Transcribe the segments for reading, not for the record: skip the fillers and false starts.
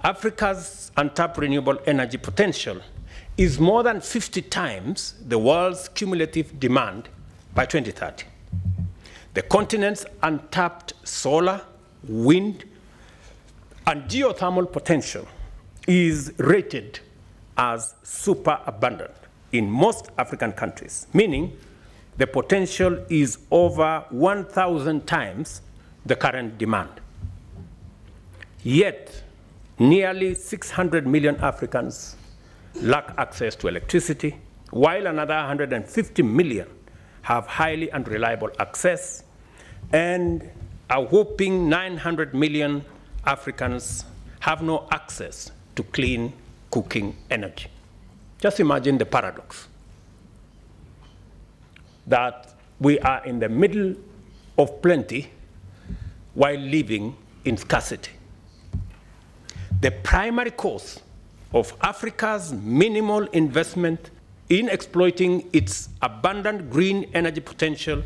Africa's untapped renewable energy potential is more than 50 times the world's cumulative demand by 2030. The continent's untapped solar, wind, and geothermal potential is rated as super abundant in most African countries, meaning the potential is over 1,000 times the current demand. Yet, nearly 600 million Africans lack access to electricity, while another 150 million have highly unreliable access, and a whopping 900 million Africans have no access to clean cooking energy. Just imagine the paradox that we are in the middle of plenty while living in scarcity. The primary cause of Africa's minimal investment in exploiting its abundant green energy potential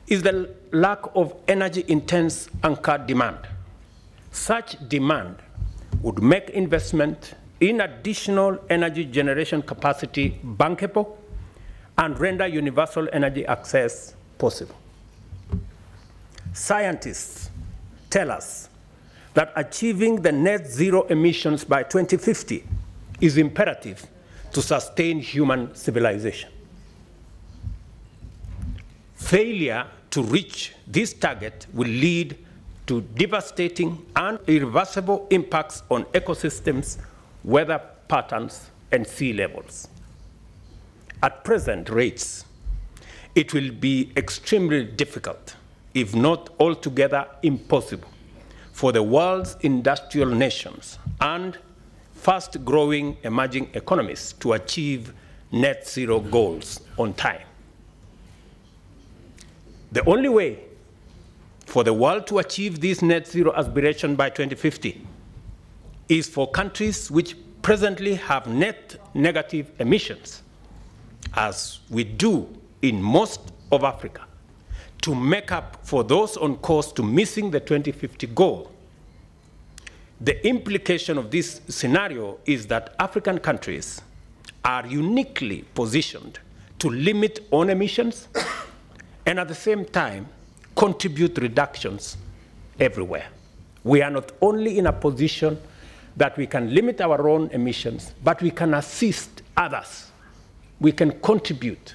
is the lack of energy-intense anchor demand. Such demand would make investment in additional energy generation capacity bankable and render universal energy access possible. Scientists tell us that achieving the net zero emissions by 2050 is imperative to sustain human civilization. Failure to reach this target will lead to devastating and irreversible impacts on ecosystems, weather patterns, and sea levels. At present rates, it will be extremely difficult, if not altogether impossible, for the world's industrial nations and fast-growing emerging economies to achieve net zero goals on time. The only way for the world to achieve this net zero aspiration by 2050 is for countries which presently have net negative emissions, as we do in most of Africa, to make up for those on course to missing the 2050 goal. The implication of this scenario is that African countries are uniquely positioned to limit own emissions and at the same time contribute reductions everywhere. We are not only in a position that we can limit our own emissions, but we can assist others. We can contribute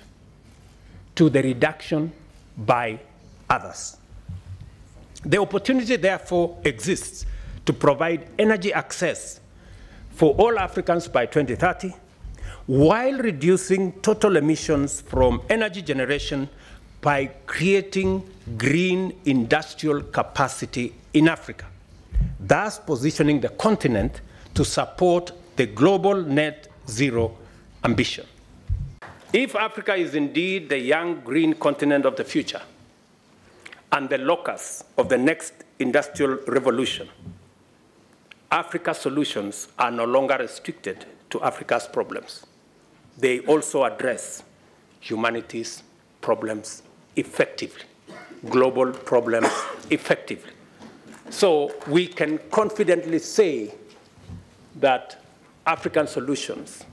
to the reduction by others. The opportunity, therefore, exists to provide energy access for all Africans by 2030, while reducing total emissions from energy generation by creating green industrial capacity in Africa, thus positioning the continent to support the global net zero ambition. If Africa is indeed the young green continent of the future and the locus of the next industrial revolution, Africa's solutions are no longer restricted to Africa's problems. They also address humanity's problems effectively, global problems effectively. So we can confidently say that African solutions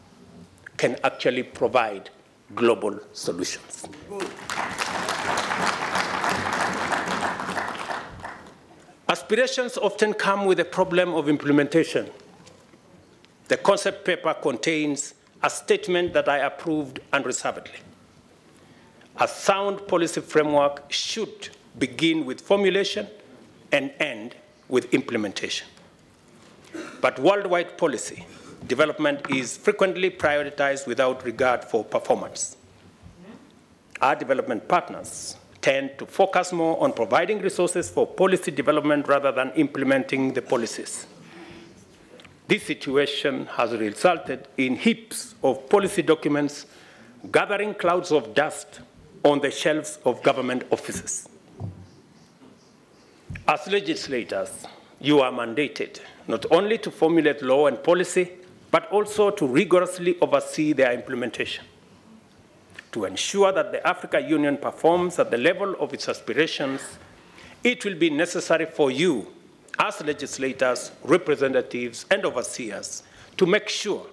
can actually provide global solutions. Aspirations often come with a problem of implementation. The concept paper contains a statement that I approved unreservedly. A sound policy framework should begin with formulation and end with implementation. But worldwide policy development is frequently prioritized without regard for performance. Our development partners tend to focus more on providing resources for policy development rather than implementing the policies. This situation has resulted in heaps of policy documents gathering clouds of dust on the shelves of government offices. As legislators, you are mandated not only to formulate law and policy, but also to rigorously oversee their implementation. To ensure that the African Union performs at the level of its aspirations, it will be necessary for you, as legislators, representatives, and overseers to make sure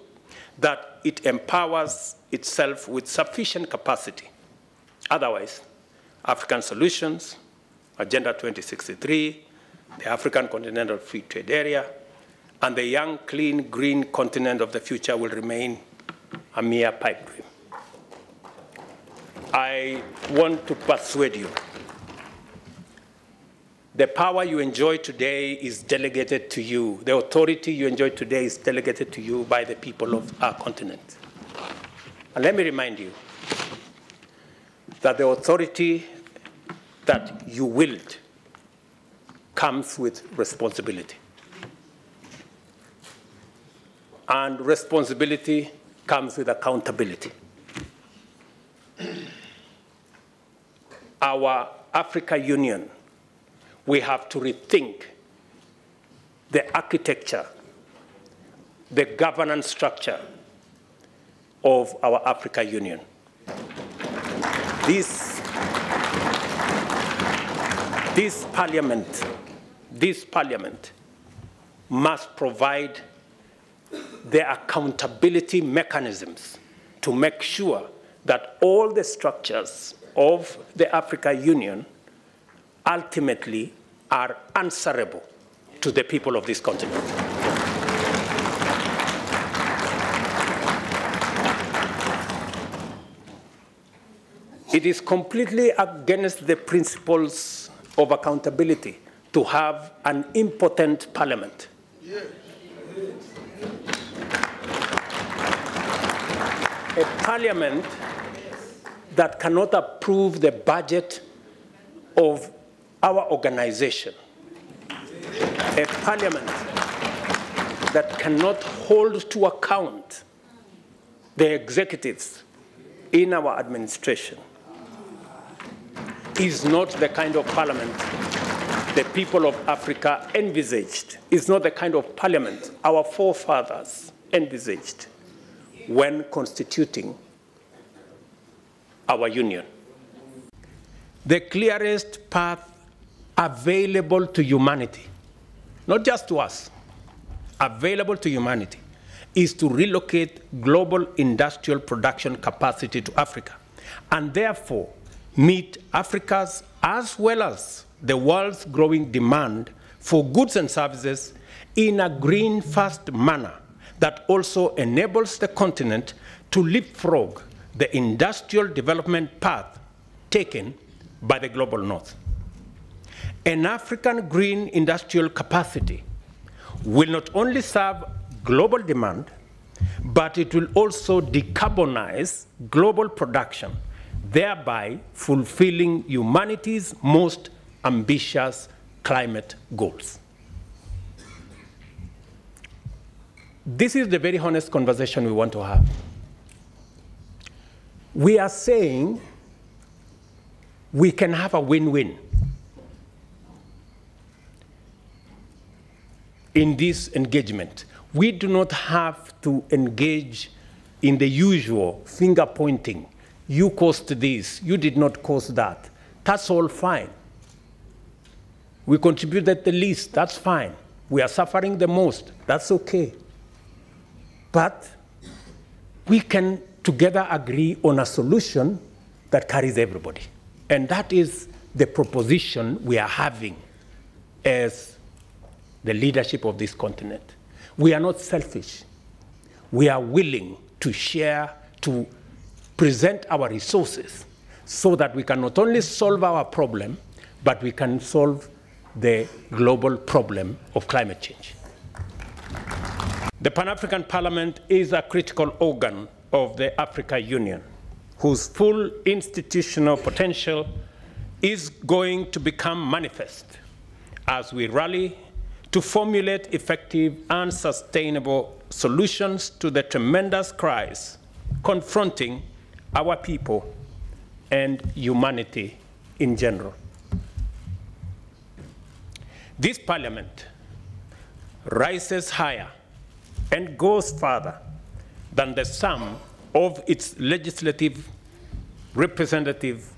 that it empowers itself with sufficient capacity. Otherwise, African solutions, Agenda 2063, the African Continental Free Trade Area, and the young, clean, green continent of the future will remain a mere pipe dream. I want to persuade you. The power you enjoy today is delegated to you. The authority you enjoy today is delegated to you by the people of our continent. And let me remind you that the authority that you wield comes with responsibility. And responsibility comes with accountability. Our Africa Union, we have to rethink the architecture, the governance structure of our Africa Union. This parliament must provide the accountability mechanisms to make sure that all the structures of the Africa Union ultimately are answerable to the people of this continent. It is completely against the principles of accountability to have an impotent parliament. A parliament that cannot approve the budget of our organization. A parliament that cannot hold to account the executives in our administration is not the kind of parliament the people of Africa envisaged. It's not the kind of parliament our forefathers envisaged when constituting our union. The clearest path available to humanity, not just to us, available to humanity, is to relocate global industrial production capacity to Africa, and therefore meet Africa's as well as the world's growing demand for goods and services in a green-first manner that also enables the continent to leapfrog the industrial development path taken by the global north. An African green industrial capacity will not only serve global demand, but it will also decarbonize global production, thereby fulfilling humanity's most ambitious climate goals. This is the very honest conversation we want to have. We are saying we can have a win-win in this engagement. We do not have to engage in the usual finger pointing. You caused this, you did not cause that. That's all fine. We contributed the least, that's fine. We are suffering the most, that's okay. But we can together agree on a solution that carries everybody. And that is the proposition we are having as the leadership of this continent. We are not selfish. We are willing to share, to present our resources so that we can not only solve our problem, but we can solve the global problem of climate change. The Pan-African Parliament is a critical organ of the Africa Union, whose full institutional potential is going to become manifest as we rally to formulate effective and sustainable solutions to the tremendous cries confronting our people and humanity in general. This parliament rises higher and goes further than the sum of its legislative, representative,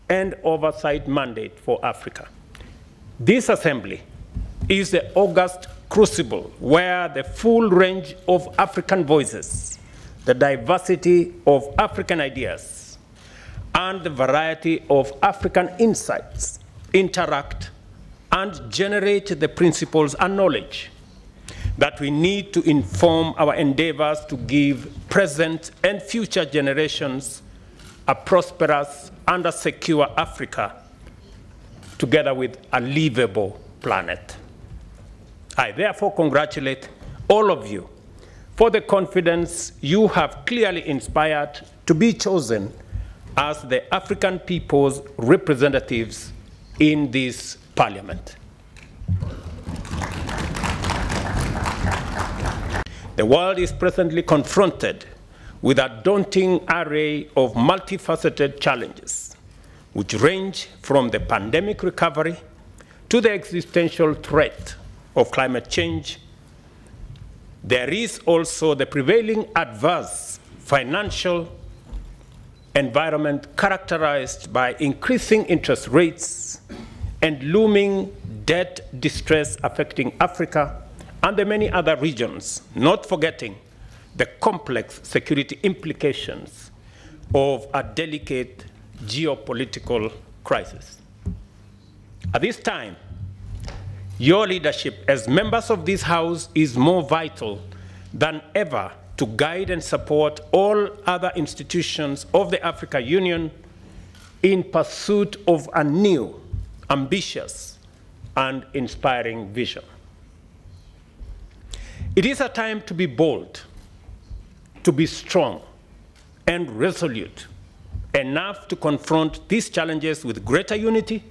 and oversight mandate for Africa. This assembly is the august crucible where the full range of African voices, the diversity of African ideas, and the variety of African insights interact and generate the principles and knowledge that we need to inform our endeavors to give present and future generations a prosperous and a secure Africa, together with a livable planet. I therefore congratulate all of you for the confidence you have clearly inspired to be chosen as the African people's representatives in this parliament. The world is presently confronted with a daunting array of multifaceted challenges, which range from the pandemic recovery to the existential threat of climate change. There is also the prevailing adverse financial environment characterized by increasing interest rates and looming debt distress affecting Africa and the many other regions, not forgetting the complex security implications of a delicate geopolitical crisis. At this time, your leadership as members of this House is more vital than ever to guide and support all other institutions of the African Union in pursuit of a new, ambitious, and inspiring vision. It is a time to be bold, to be strong and resolute enough to confront these challenges with greater unity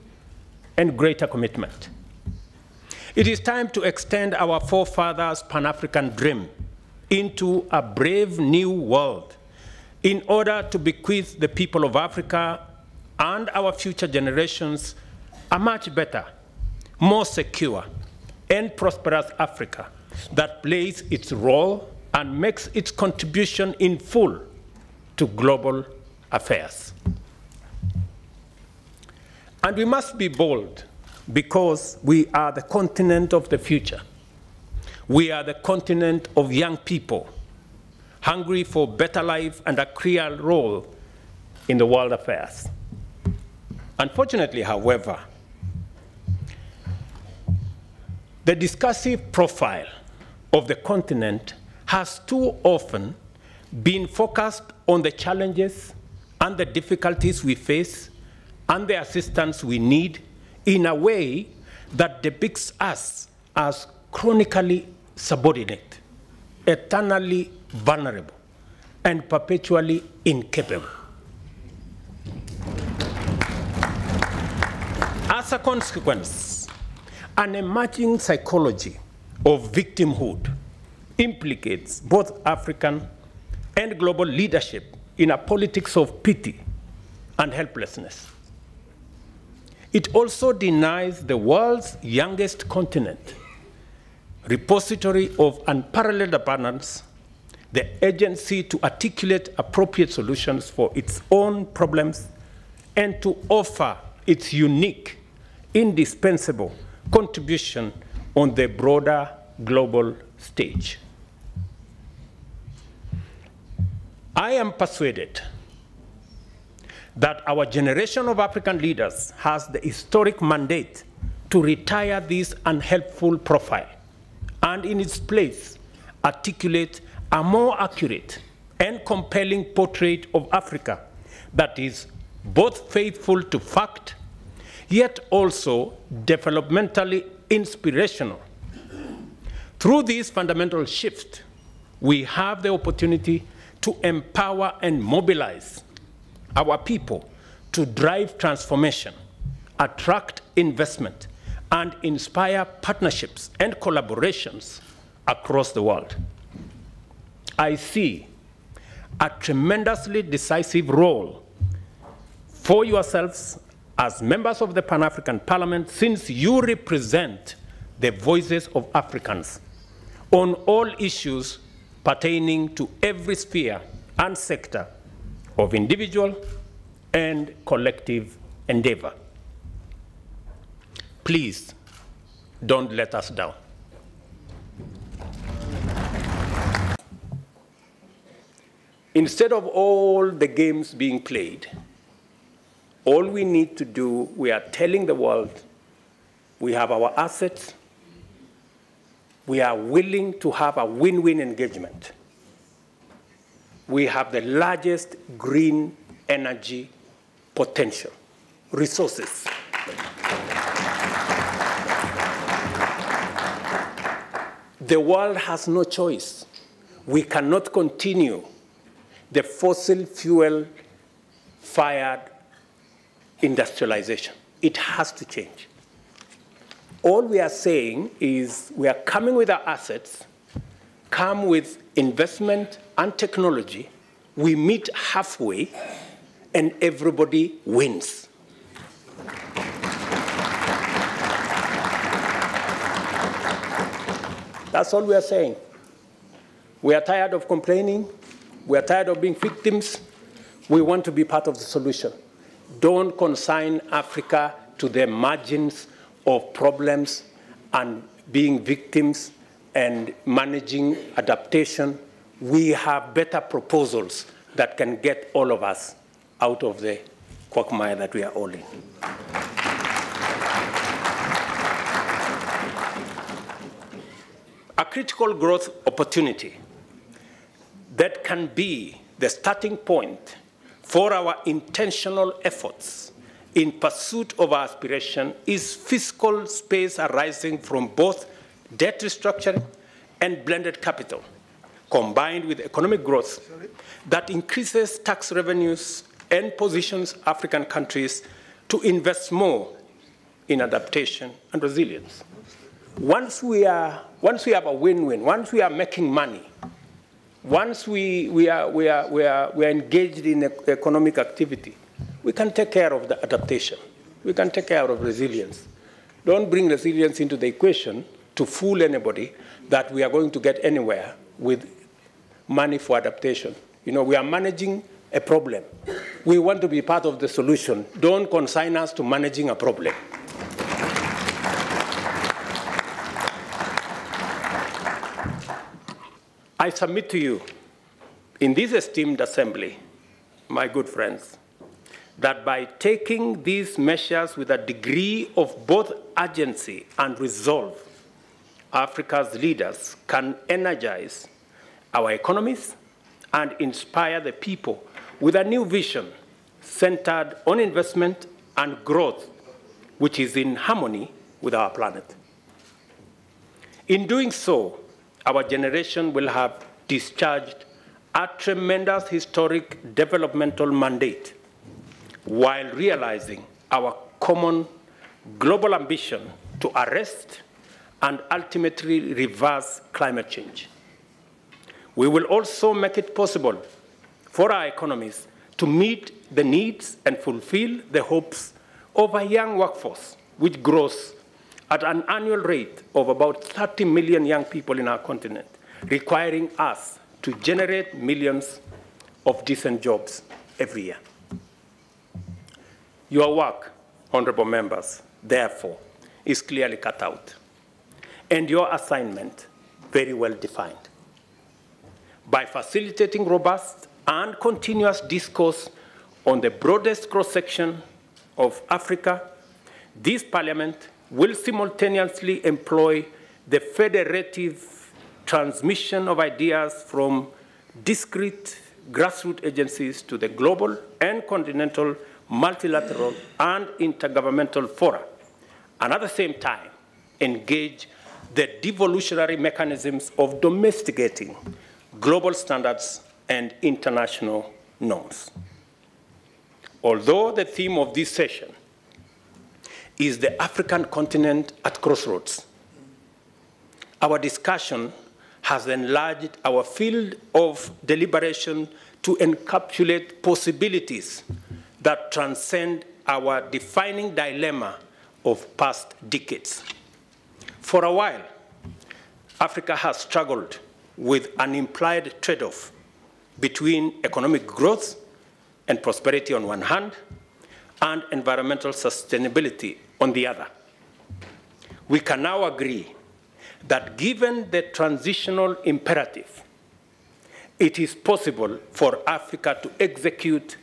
and greater commitment. It is time to extend our forefathers' Pan-African dream into a brave new world in order to bequeath the people of Africa and our future generations a much better, more secure, and prosperous Africa that plays its role and makes its contribution in full to global affairs. And we must be bold because we are the continent of the future. We are the continent of young people, hungry for better life and a clear role in the world affairs. Unfortunately, however, the discursive profile of the continent has too often been focused on the challenges and the difficulties we face and the assistance we need in a way that depicts us as chronically subordinate, eternally vulnerable, and perpetually incapable. As a consequence, an emerging psychology of victimhood implicates both African and global leadership in a politics of pity and helplessness. It also denies the world's youngest continent, repository of unparalleled abundance, the agency to articulate appropriate solutions for its own problems and to offer its unique, indispensable contribution on the broader global stage. I am persuaded that our generation of African leaders has the historic mandate to retire this unhelpful profile and in its place articulate a more accurate and compelling portrait of Africa that is both faithful to fact, yet also developmentally inspirational. Through this fundamental shift, we have the opportunity to empower and mobilize our people to drive transformation, attract investment, and inspire partnerships and collaborations across the world. I see a tremendously decisive role for yourselves as members of the Pan-African Parliament, since you represent the voices of Africans on all issues pertaining to every sphere and sector of individual and collective endeavor. Please Don't let us down. Instead of all the games being played, all we need to do, we are telling the world, we have our assets, we are willing to have a win-win engagement. We have the largest green energy potential, resources. The world has no choice. We cannot continue the fossil fuel-fired industrialization. It has to change. All we are saying is we are coming with our assets, come with investment and technology, we meet halfway, and everybody wins. That's all we are saying. We are tired of complaining. We are tired of being victims. We want to be part of the solution. Don't consign Africa to the margins of problems and being victims and managing adaptation. We have better proposals that can get all of us out of the quagmire that we are all in. A critical growth opportunity that can be the starting point for our intentional efforts in pursuit of our aspiration is fiscal space arising from both debt restructuring and blended capital, combined with economic growth that increases tax revenues and positions African countries to invest more in adaptation and resilience. Once we have a win-win, once we are making money, once we are engaged in economic activity, we can take care of the adaptation. We can take care of resilience. Don't bring resilience into the equation to fool anybody that we are going to get anywhere with money for adaptation. You know, we are managing a problem. We want to be part of the solution. Don't consign us to managing a problem. I submit to you, in this esteemed assembly, my good friends, that by taking these measures with a degree of both urgency and resolve, Africa's leaders can energize our economies and inspire the people with a new vision centered on investment and growth, which is in harmony with our planet. In doing so, our generation will have discharged a tremendous historic developmental mandate while realizing our common global ambition to arrest and ultimately reverse climate change. We will also make it possible for our economies to meet the needs and fulfill the hopes of a young workforce, which grows at an annual rate of about 30 million young people in our continent, requiring us to generate millions of decent jobs every year. Your work, honorable members, therefore, is clearly cut out, and your assignment very well defined. By facilitating robust and continuous discourse on the broadest cross-section of Africa, this Parliament will simultaneously employ the federative transmission of ideas from discrete grassroots agencies to the global and continental, multilateral and intergovernmental fora, and at the same time engage the devolutionary mechanisms of domesticating global standards and international norms. Although the theme of this session is the African continent at crossroads, our discussion has enlarged our field of deliberation to encapsulate possibilities that transcend our defining dilemma of past decades. For a while, Africa has struggled with an implied trade-off between economic growth and prosperity on one hand, and environmental sustainability on the other. we can now agree that given the transitional imperative, it is possible for Africa to execute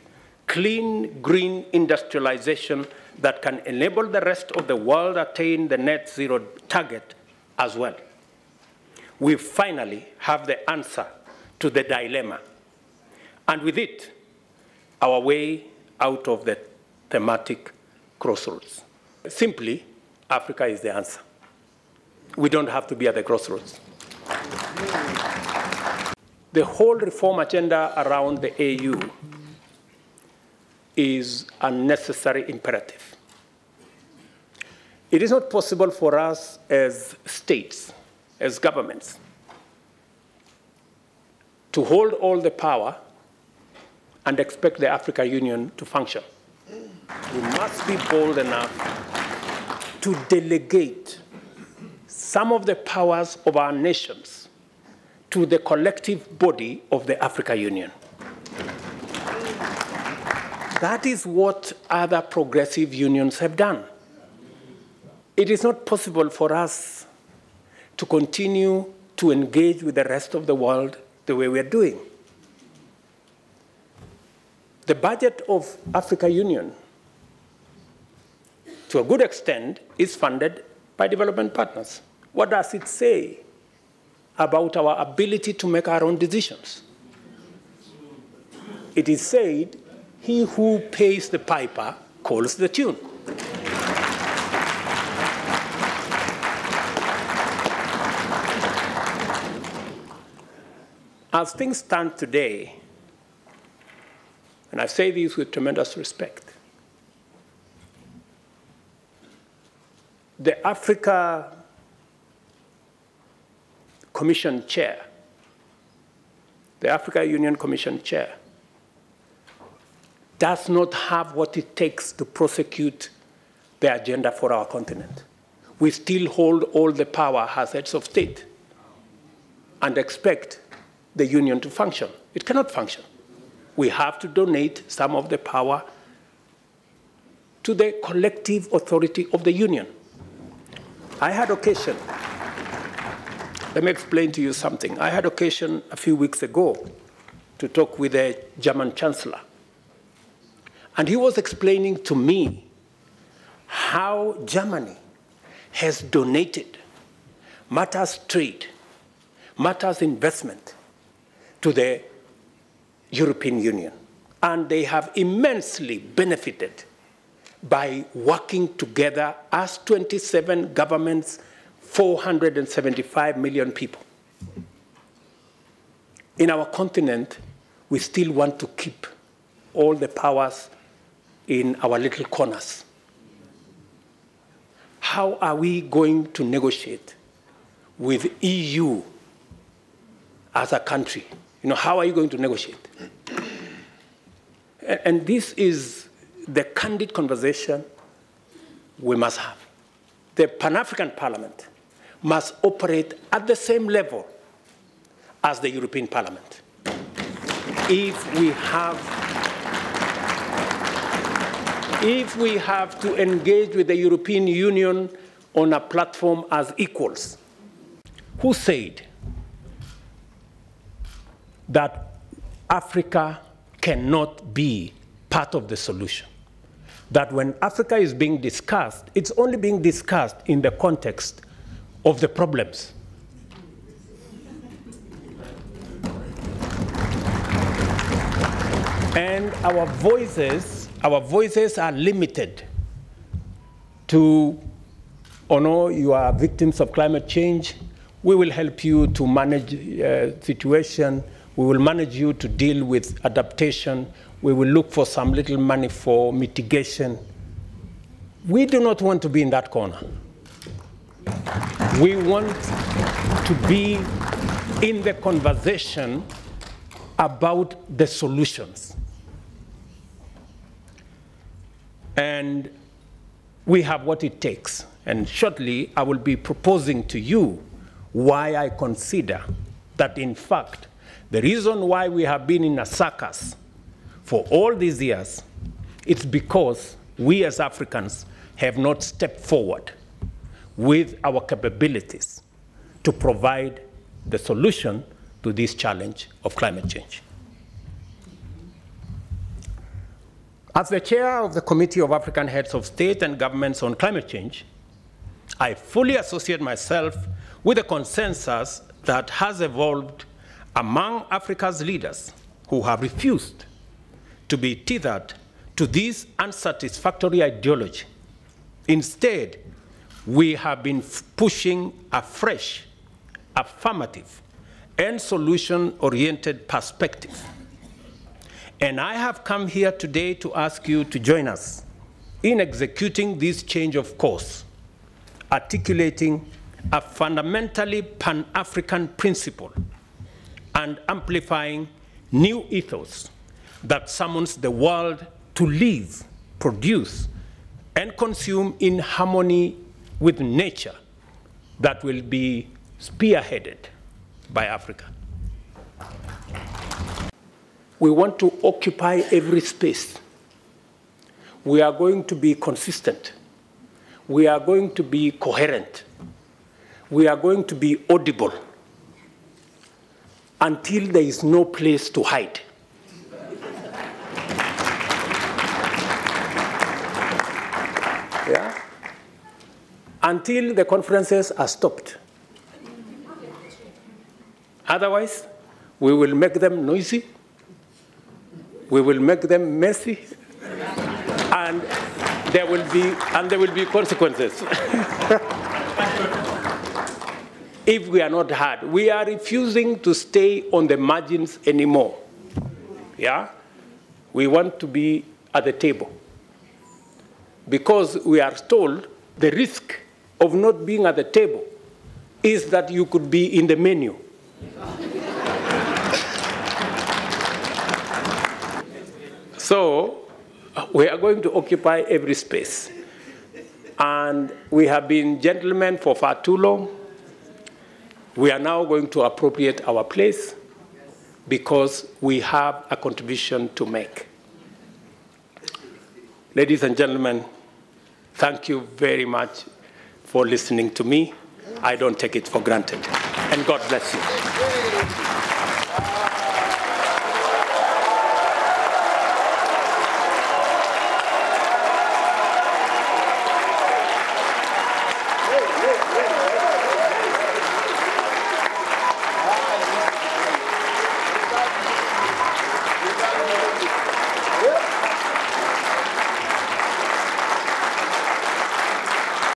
clean, green industrialization that can enable the rest of the world to attain the net zero target as well. We finally have the answer to the dilemma, and with it, our way out of the thematic crossroads. Simply, Africa is the answer. We don't have to be at the crossroads. The whole reform agenda around the AU is a necessary imperative. It is not possible for us as states, as governments, to hold all the power and expect the African Union to function. We must be bold enough to delegate some of the powers of our nations to the collective body of the African Union. That is what other progressive unions have done. It is not possible for us to continue to engage with the rest of the world the way we are doing. The budget of African Union, to a good extent, is funded by development partners. What does it say about our ability to make our own decisions? It is said, he who pays the piper calls the tune. As things stand today, and I say this with tremendous respect, the Africa Commission Chair, the Africa Union Commission Chair, does not have what it takes to prosecute the agenda for our continent. We still hold all the power as heads of state and expect the union to function. It cannot function. We have to donate some of the power to the collective authority of the union. I had occasion, let me explain to you something. I had occasion a few weeks ago to talk with the German Chancellor. And he was explaining to me how Germany has donated matters trade, matters investment to the European Union. And they have immensely benefited by working together as 27 governments, 475 million people. In our continent, we still want to keep all the powers in our little corners. How are we going to negotiate with EU as a country? You know, how are you going to negotiate? And this is the candid conversation we must have. The Pan-African Parliament must operate at the same level as the European Parliament. If we have to engage with the European Union on a platform as equals, who said that Africa cannot be part of the solution? That when Africa is being discussed, it's only being discussed in the context of the problems. And our voices are limited to, oh no, you are victims of climate change. We will help you to manage situation. We will manage you to deal with adaptation. We will look for some little money for mitigation. We do not want to be in that corner. We want to be in the conversation about the solutions. And we have what it takes. And shortly, I will be proposing to you why I consider that, in fact, the reason why we have been in a circus for all these years, it's because we as Africans have not stepped forward. with our capabilities to provide the solution to this challenge of climate change. As the chair of the Committee of African Heads of State and Governments on Climate Change, I fully associate myself with the consensus that has evolved among Africa's leaders who have refused to be tethered to this unsatisfactory ideology. Instead, we have been pushing a fresh, affirmative, and solution-oriented perspective. And I have come here today to ask you to join us in executing this change of course, articulating a fundamentally Pan-African principle and amplifying new ethos that summons the world to live, produce, and consume in harmony with nature that will be spearheaded by Africa. We want to occupy every space. We are going to be consistent. We are going to be coherent. We are going to be audible until there is no place to hide. Yeah? Until the conferences are stopped. Otherwise, we will make them noisy, we will make them messy, and there will be consequences. If we are not heard, we are refusing to stay on the margins anymore. Yeah? We want to be at the table. Because we are told the risk of not being at the table is that you could be in the menu. So we are going to occupy every space. And we have been gentlemen for far too long. We are now going to appropriate our place because we have a contribution to make. Ladies and gentlemen, thank you very much for listening to me. I don't take it for granted. And God bless you.